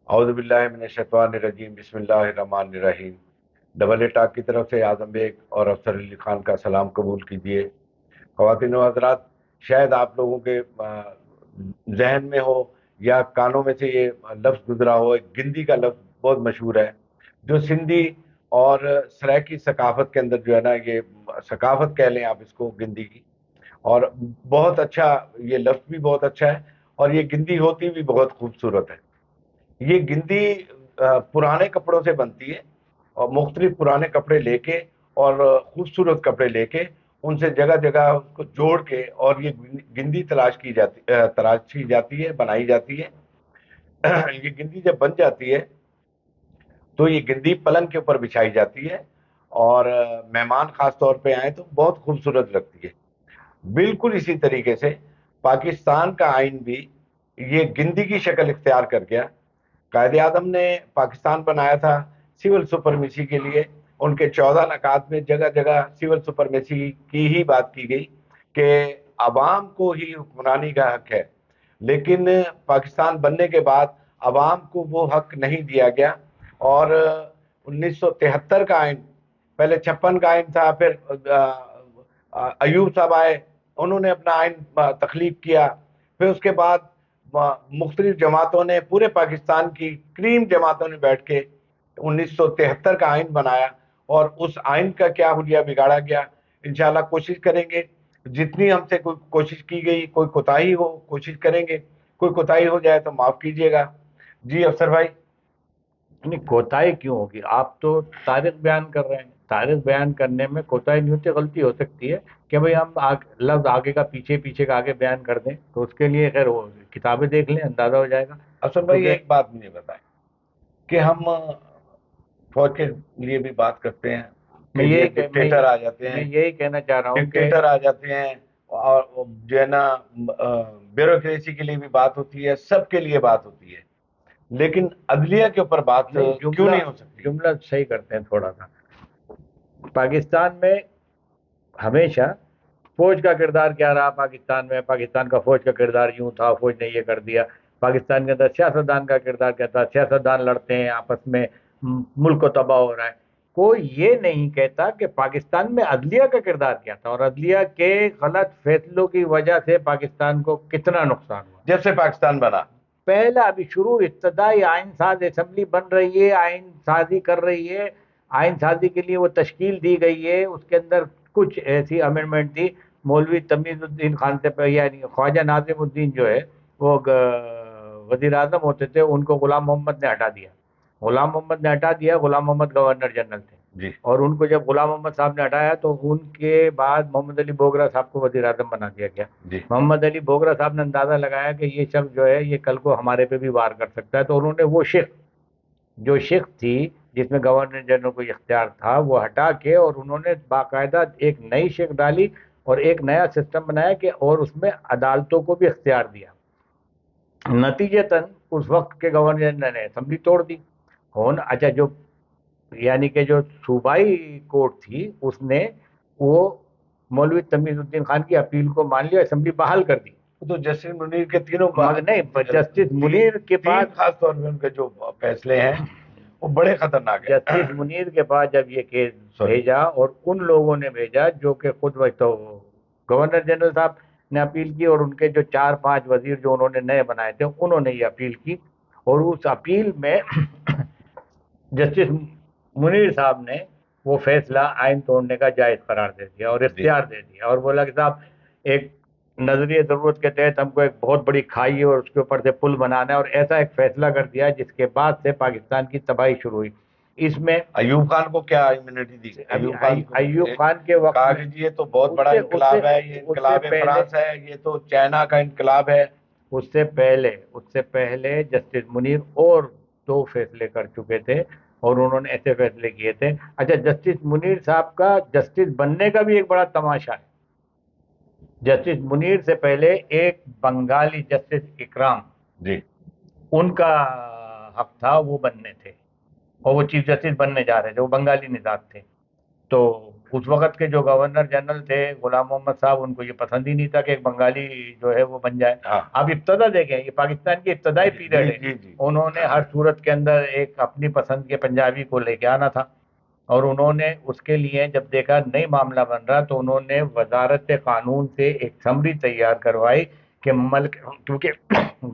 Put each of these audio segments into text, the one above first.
اعوذ باللہ من الشیطان الرجیم، بسم اللہ الرحمن الرحیم۔ ڈبل اے ٹاک کی طرف سے اعظم بیگ اور افسر علی خان کا سلام قبول کیجیے۔ خواتین و حضرات، شاید آپ لوگوں کے ذہن میں ہو یا کانوں میں سے یہ لفظ گزرا ہو، ایک گندی کا لفظ بہت مشہور ہے، جو سندھی اور سرائکی ثقافت کے اندر جو ہے نا، یہ ثقافت کہہ لیں آپ اس کو، گندی کی۔ اور بہت اچھا، یہ لفظ بھی بہت اچھا ہے، اور یہ گندی ہوتی بھی بہت خوبصورت ہے۔ یہ گندی پرانے کپڑوں سے بنتی ہے، اور مختلف پرانے کپڑے لے کے اور خوبصورت کپڑے لے کے ان سے جگہ جگہ اس کو جوڑ کے، اور یہ گندی تراشی جاتی ہے، بنائی جاتی ہے۔ یہ گندی جب بن جاتی ہے تو یہ گندی پلنگ کے اوپر بچھائی جاتی ہے، اور مہمان خاص طور پہ آئیں تو بہت خوبصورت لگتی ہے۔ بالکل اسی طریقے سے پاکستان کا آئین بھی یہ گندی کی شکل اختیار کر گیا۔ قائد اعظم نے پاکستان بنایا تھا سول سپرمیسی کے لیے۔ ان کے 14 نکات میں جگہ جگہ سول سپرمیسی کی ہی بات کی گئی کہ عوام کو ہی حکمرانی کا حق ہے، لیکن پاکستان بننے کے بعد عوام کو وہ حق نہیں دیا گیا، اور 1973 کا آئین، پہلے 56 کا آئین تھا، پھر ایوب صاحب آئے، انہوں نے اپنا آئین تخلیق کیا، پھر اس کے بعد مختلف جماعتوں نے، پورے پاکستان کی کریم جماعتوں نے بیٹھ کے 1973 کا آئین بنایا، اور اس آئین کا کیا حلیہ بگاڑا گیا۔ انشاءاللہ کوشش کریں گے، جتنی ہم سے کوئی کوشش کی گئی، کوئی کوتاہی ہو کوشش کریں گے، کوئی کوتاہی ہو جائے تو معاف کیجیے گا۔ جی افسر بھائی۔ نہیں، کوتاہی کیوں ہوگی؟ آپ تو تاریخ بیان کر رہے ہیں، تاریخ بیان کرنے میں کوتاہی نہیں ہوتی، غلطی ہو سکتی ہے کہ بھئی ہم لفظ آگے کا پیچھے، پیچھے کا آگے بیان کر دیں، تو اس کے لیے خیر وہ کتابیں دیکھ لیں، اندازہ ہو جائے گا۔ افسر بھائی کیونکہ ایک بات مجھے بتائیں کہ ہم فوج کے لیے بھی بات کرتے ہیں کہ میں یہ یہی ڈکٹیٹر آ جاتے میں ہیں، یہی کہنا چاہ رہا ہوں کہ ڈکٹیٹر آ جاتے ہیں، اور جو ہے نا بیوروکریسی کے لیے بھی بات ہوتی ہے، سب کے لیے بات ہوتی ہے، لیکن عدلیہ کے اوپر بات نہیں، کیوں نہیں ہو سکتی؟ جملہ صحیح کرتے ہیں تھوڑا سا۔ پاکستان میں ہمیشہ فوج کا کردار کیا رہا؟ پاکستان میں پاکستان کا فوج کا کردار یوں تھا، فوج نے یہ کر دیا۔ پاکستان کے اندر سیاستدان کا کردار کیا تھا؟ سیاستدان لڑتے ہیں آپس میں، ملک کو تباہ ہو رہا ہے۔ کوئی یہ نہیں کہتا کہ پاکستان میں عدلیہ کا کردار کیا تھا، اور عدلیہ کے غلط فیصلوں کی وجہ سے پاکستان کو کتنا نقصان ہوا۔ جب سے پاکستان بنا، پہلا ابھی شروع ابتدائی آئین ساز اسمبلی بن رہی ہے، آئین سازی کر رہی ہے، آئین سازی کے لیے وہ تشکیل دی گئی ہے، اس کے اندر کچھ ایسی امینڈمنٹ تھی۔ مولوی تمیز الدین خان سے یعنی خواجہ ناظم الدین جو ہے وہ وزیر اعظم ہوتے تھے، ان کو غلام محمد نے ہٹا دیا۔ غلام محمد نے ہٹا دیا، غلام محمد گورنر جنرل تھے، جی اور ان کو جب غلام محمد صاحب نے ہٹایا تو ان کے بعد محمد علی بوگرا صاحب کو وزیر اعظم بنا دیا گیا۔ جی محمد علی بوگرا صاحب نے اندازہ لگایا کہ یہ شخص جو ہے یہ کل کو ہمارے پہ بھی وار کر سکتا ہے، تو انہوں نے وہ شق تھی جس میں گورنر جنرل کو اختیار تھا وہ ہٹا کے، اور انہوں نے باقاعدہ ایک نئی شق ڈالی اور ایک نیا سسٹم بنایا کہ اور اس میں عدالتوں کو بھی اختیار دیا۔ نتیجتاً اس وقت کے گورنر جنرل نے اسمبلی توڑ دی۔ اچھا، جو یعنی کہ جو صوبائی کورٹ تھی اس نے وہ مولوی تمیز الدین خان کی اپیل کو مان لیا، اسمبلی بحال کر دی۔ تو جسٹس منیر کے تینوں مگر نہیں، جسٹس منیر کے تین پاس خاص طور پہ ان کے جو فیصلے ہیں وہ بڑے خطرناک ہیں۔ جسٹس منیر کے پاس جب یہ کیس Sorry. بھیجا، اور ان لوگوں نے بھیجا جو کہ خود تو گورنر جنرل صاحب نے اپیل کی، اور ان کے جو 4-5 وزیر جو انہوں نے نئے بنائے تھے انہوں نے یہ اپیل کی، اور اس اپیل میں جسٹس منیر صاحب نے وہ فیصلہ آئین توڑنے کا جائز قرار دے دیا اور اختیار دے دیا، اور بولا کہ صاحب ایک نظریہ ضرورت کے تحت ہم کو ایک بہت بڑی کھائی ہے اور اس کے اوپر سے پل بنانا ہے، اور ایسا ایک فیصلہ کر دیا جس کے بعد سے پاکستان کی تباہی شروع ہوئی۔ اس میں ایوب خان کو کیا امیونٹی دی؟ ایوب خان کے وقت کہا کہ جی یہ تو بہت بڑا انقلاب ہے، یہ انقلاب فرانس ہے، یہ تو چائنا کا انقلاب ہے۔ اس سے پہلے جسٹس منیر اور 2 فیصلے کر چکے تھے، اور انہوں نے ایسے فیصلے کیے تھے۔ اچھا، جسٹس منیر صاحب کا جسٹس بننے کا بھی ایک بڑا تماشا ہے۔ جسٹس منیر سے پہلے ایک بنگالی جسٹس اکرام، جی ان کا حق تھا وہ بننے تھے، اور وہ چیف جسٹس بننے جا رہے تھے، وہ بنگالی نژاد تھے۔ تو اس وقت کے جو گورنر جنرل تھے غلام محمد صاحب، ان کو یہ پسند ہی نہیں تھا کہ ایک بنگالی جو ہے وہ بن جائے. ہاں اب ابتدا دیکھیں، یہ پاکستان کی ابتدائی پیریڈ ہے. جی جی انہوں نے ہر صورت کے اندر ایک اپنی پسند کے پنجابی کو لے کے آنا تھا، اور انہوں نے اس کے لیے جب دیکھا نہیں معاملہ بن رہا تو انہوں نے وزارت قانون سے ایک سمری تیار کروائی کہ ملک، کیونکہ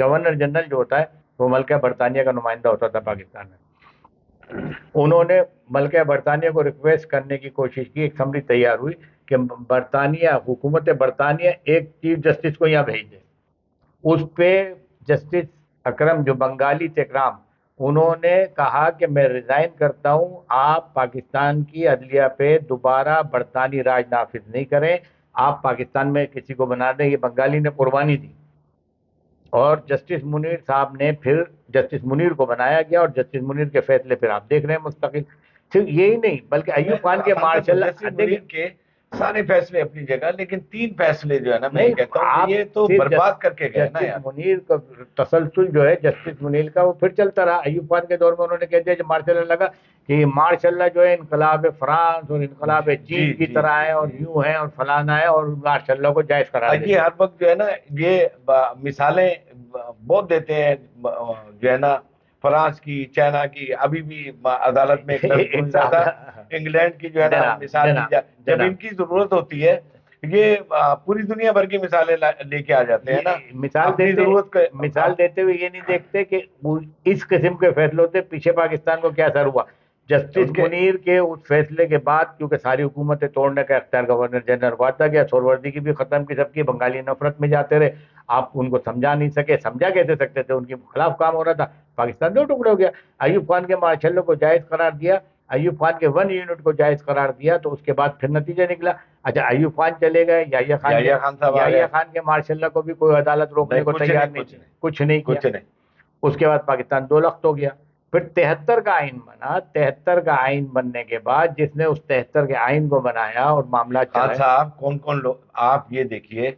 گورنر جنرل جو ہوتا ہے وہ ملکہ برطانیہ کا نمائندہ ہوتا تھا پاکستان میں. انہوں نے ملکہ برطانیہ کو ریکویسٹ کرنے کی کوشش کی، ایک سمری تیار ہوئی کہ برطانیہ، حکومت برطانیہ ایک چیف جسٹس کو یہاں بھیج دے. اس پہ جسٹس اکرم جو بنگالی تھے، اکرام، انہوں نے کہا کہ میں ریزائن کرتا ہوں، آپ پاکستان کی عدلیہ پہ دوبارہ برطانوی راج نافذ نہیں کریں، آپ پاکستان میں کسی کو بنا دیں. یہ بنگالی نے قربانی دی، اور جسٹس منیر صاحب نے پھر جسٹس منیر کو بنایا گیا، اور جسٹس منیر کے فیصلے پھر آپ دیکھ رہے ہیں مستقل. صرف یہی نہیں بلکہ ایوب خان کے مارشل کے سارے فیصلے اپنی جگہ، لیکن 3 فیصلے جو ہے نا، میں کہتا ہوں کہ یہ تو برباد کر کے گئے نا یار. جسٹس منیر کا تسلسل جو ہے جسٹس منیر کا وہ پھر چلتا رہا. ایوب خان کے دور میں انہوں نے کہہ دیا جب مارشل لا لگا کہ یہ مارشل لا جو ہے انقلاب فرانس اور انقلاب چین کی طرح ہے، اور یوں ہے اور فلانا ہے، اور مارشل لا کو جائز قرار دیا. یہ ہر وقت جو ہے نا یہ مثالیں بہت دیتے ہیں جو ہے نا، فرانس کی، چائنا کی. ابھی بھی عدالت میں انگلینڈ کی جو ہے نا مثال دی جائے. جب ان کی ضرورت ہوتی ہے یہ پوری دنیا بھر کی مثالیں لے کے آ جاتے ہیں نا. مثال دیتے ہوئے یہ نہیں دیکھتے کہ اس قسم کے فیصلوں سے پیچھے پاکستان کو کیا اثر ہوا. جسٹس منیر کے اس فیصلے کے بعد کیونکہ ساری حکومتیں توڑنے کا اختیار گورنر جنرل کو آتا گیا، سہروردی کی بھی ختم کی، سب کی. بنگالی نفرت میں جاتے رہے، آپ ان کو سمجھا نہیں سکے. سمجھا کیسے سکتے تھے؟ ان کے خلاف کام ہو رہا تھا. پاکستان 2 ٹکڑے ہو گیا. ایوب خان کے مارشل لا کو جائز قرار دیا، ایوب خان کے 1 یونٹ کو جائز قرار دیا، تو اس کے بعد پھر نتیجہ نکلا. اچھا ایوب خان چلے گئے، یحییٰ خان کے مارشل لا کو بھی کوئی عدالت روکنے کو تیار نہیں، کچھ نہیں کیا. اس کے بعد پاکستان 2 لخت ہو گیا. پھر 73 کا آئین بنا. 73 کا آئین بننے کے بعد جس نے اس 73 کے آئین کو بنایا اور معاملات خان صاحب کون لوگ، آپ یہ دیکھیے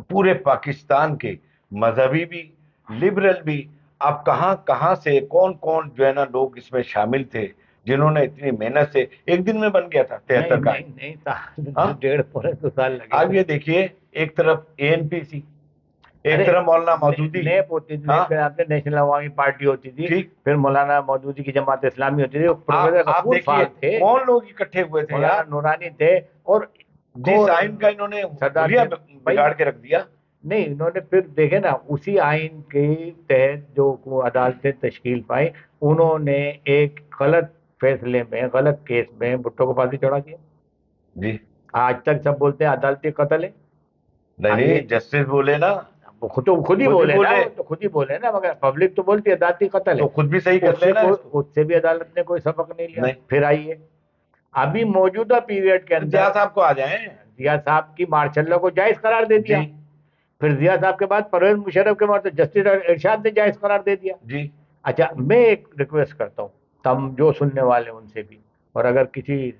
پورے پاکستان کے مذہبی بھی، لبرل بھی، آپ کہاں سے کون جو ہے نا لوگ اس میں شامل تھے جنہوں نے اتنی محنت سے ایک دن میں بن گیا تھا 73 کا. نہیں 1.5 سال لگے. آپ یہ دیکھیے ایک طرف ANPC، ایک طرف مولانا مودودی، نیشنل عوامی پارٹی ہوتی تھی، پھر مولانا مودودی کی جماعت اسلامی ہوتی تھی. کون لوگ اکٹھے ہوئے تھے؟ مولانا نورانی تھے. اور جس آئین کا انہوں نے بگاڑ کے رکھ دیا. نہیں، انہوں نے پھر دیکھے نا اسی آئین کے تحت جو عدالتیں تشکیل پائی، انہوں نے ایک غلط فیصلے میں، غلط کیس میں بھٹو کو پھانسی چڑھا دیا. جی آج تک سب بولتے ہیں عدالتی قتل ہے. نہیں جسٹس بولے نا، خود ہی بولے نا، مگر پبلک تو بولتی ہے عدالتی قتل ہے. خود بھی صحیح کر لینا، اس سے بھی عدالت نے کوئی سبق نہیں لیا. پھر آئیے ابھی موجودہ پیریڈ کے اندر ضیاء صاحب کو آ جائیں. ضیاء صاحب کی مارشل لا کو جائز قرار دے دیا. پھر ضیاء صاحب کے بعد پرویز مشرف کے بعد جسٹس ارشاد نے جائز قرار دے دیا. جی اچھا میں ایک ریکویسٹ کرتا ہوں تم جو سننے والے ان سے بھی، اور اگر کسی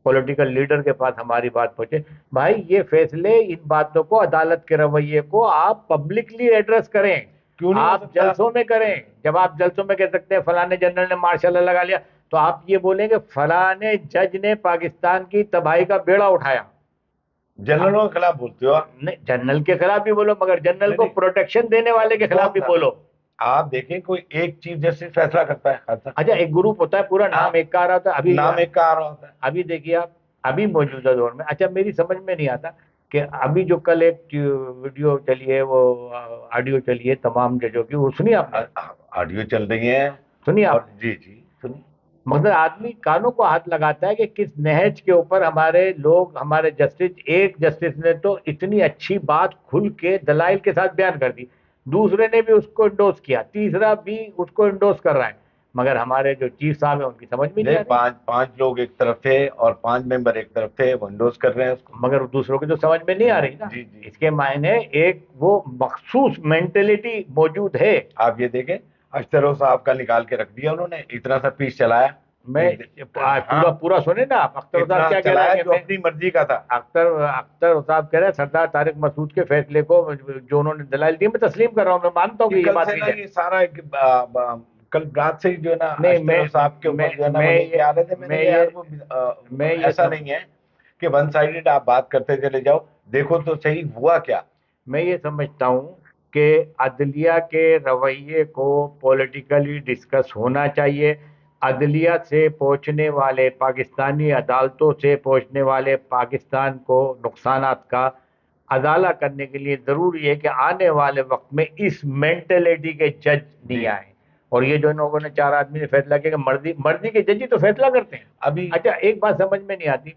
پولیٹیکل لیڈر کے پاس ہماری بات پہنچے، بھائی یہ فیصلے، ان باتوں کو، عدالت کے رویے کو آپ پبلکلی ایڈریس کریں. آپ جلسوں میں کریں. جب آپ جلسوں میں کہہ سکتے ہیں فلانے جنرل نے مارشل لا لگا لیا، تو آپ یہ بولیں کہ فلانے جج نے پاکستان کی تباہی کا بیڑا اٹھایا. جنرلوں کے خلاف بولتے ہو؟ نہیں، جنرل کے خلاف بھی بولو، مگر جنرل کو پروٹیکشن دینے والے کے خلاف بھی بولو. آپ دیکھیں کوئی ایک چیف جسٹس فیصلہ کرتا ہے. اچھا ایک گروپ ہوتا ہے، پورا نام ایک کا آ رہا تھا. نام ایک کا آ رہا ہوتا ہے. ابھی دیکھیے آپ، ابھی موجودہ دور میں، اچھا میری سمجھ میں نہیں آتا کہ ابھی جو کل ایک ویڈیو چلی ہے، وہ آڈیو چلی ہے تمام ججوں کی، وہ سنی آپ نے؟ آڈیو چل رہی ہیں، سنی آپ؟ جی سنی. مگر آدمی کانوں کو ہاتھ لگاتا ہے کہ کس نہج کے اوپر ہمارے لوگ، ہمارے جسٹس، ایک جسٹس نے تو اتنی اچھی بات کھل کے دلائل کے ساتھ بیان کر دی، دوسرے نے بھی اس کو انڈوس کیا، تیسرا بھی اس کو انڈوس کر رہا ہے، مگر ہمارے جو چیف صاحب ہیں ان کی سمجھ میں نہیں آ رہی. 5 لوگ ایک طرف تھے اور 5 ممبر ایک طرف تھے، وہ انڈوس کر رہے ہیں اس کو، مگر دوسروں کی تو سمجھ میں نہیں آ رہی نا. اس کے معنی ایک وہ مخصوص مینٹلٹی موجود ہے. آپ یہ دیکھیں اشترو صاحب کا نکال کے رکھ دیا انہوں نے، اتنا سا پیس چلایا. میں پورا سنیں نا آپ. اختر صاحب کیا کہہ رہے ہیں؟ جو اپنی مرضی کا تھا. اختر صاحب کہہ رہے ہیں سردار طارق مسعود کے فیصلے کو جو انہوں نے دلائل دی، میں تسلیم کر رہا ہوں، میں مانتا ہوں کہ یہ بات یہ سارا کل رات سے جو ہے نا صاحب کے اوپر جو ہے نا ایسا نہیں ہے. کہ ون سائیڈڈ آپ بات کرتے چلے جاؤ. دیکھو تو صحیح ہوا کیا. میں یہ سمجھتا ہوں کہ عدلیہ کے رویے کو پولیٹیکلی ڈسکس ہونا چاہیے. عدلیہ سے پہنچنے والے پاکستانی عدالتوں سے پہنچنے والے پاکستان کو نقصانات کا ازالہ کرنے کے لیے ضروری ہے کہ آنے والے وقت میں اس مینٹلٹی کے جج نہیں آئیں. اور یہ جو ان لوگوں نے 4 آدمی نے فیصلہ کیا کہ مرضی کے جج ہی تو فیصلہ کرتے ہیں. ابھی اچھا ایک بات سمجھ میں نہیں آتی.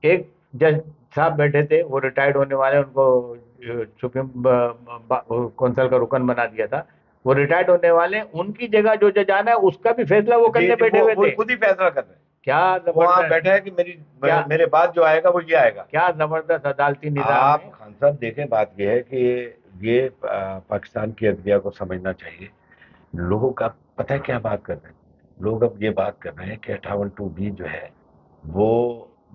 ایک جج صاحب بیٹھے تھے, وہ ریٹائرڈ ہونے والے, ان کو سپریم کونسل کا رکن بنا دیا تھا, وہ ریٹائرڈ ہونے والے, ان کی جگہ جو جج آنا ہے اس کا بھی فیصلہ وہ کرنے بیٹھے ہوئے وہ تھے. خود ہی فیصلہ کر رہے ہیں. کیا وہاں زبردست, بیٹھے ہیں کہ میرے بعد جو آئے گا وہ یہ آئے گا. کیا زبردست عدالتی نظام آپ ہے. خان صاحب دیکھیں, بات یہ ہے کہ یہ پاکستان کی عدلیہ کو سمجھنا چاہیے. لوگوں کا پتہ ہے کیا بات کر رہے ہیں, لوگ اب یہ بات کر رہے ہیں کہ 58(2)B جو ہے وہ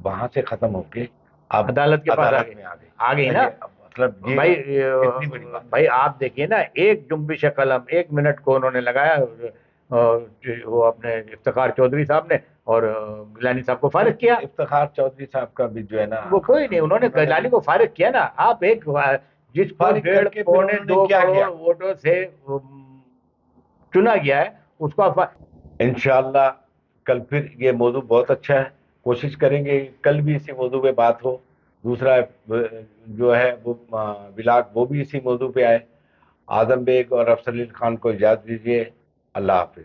وہاں سے ختم ہو کے اب عدالت کے پاس عدالت میں آ گئی نا. مطلب یہ بھائی اتنی بڑی بات. بھائی آپ دیکھیے نا, ایک جنبش قلم 1 منٹ کو انہوں نے لگایا, وہ اپنے افتخار چودھری صاحب نے, اور گیلانی صاحب کو فارغ کیا. افتخار چودھری صاحب کا بھی جو ہے نا, وہ کوئی نہیں, انہوں نے گیلانی کو فارغ کیا نا. آپ ایک جس کو فارغ کر کے پھر 1.5-2 کیا کیا؟ کروڑ ووٹوں سے چنا گیا ہے, اس کو انشاءاللہ کل پھر یہ موضوع بہت اچھا ہے. کوشش کریں گے کل بھی اسی موضوع پہ بات ہو. دوسرا جو ہے وہ ولاگ وہ بھی اسی موضوع پہ آئے. اعظم بیگ اور افسر علی خان کو اجازت دیجیے. اللہ حافظ.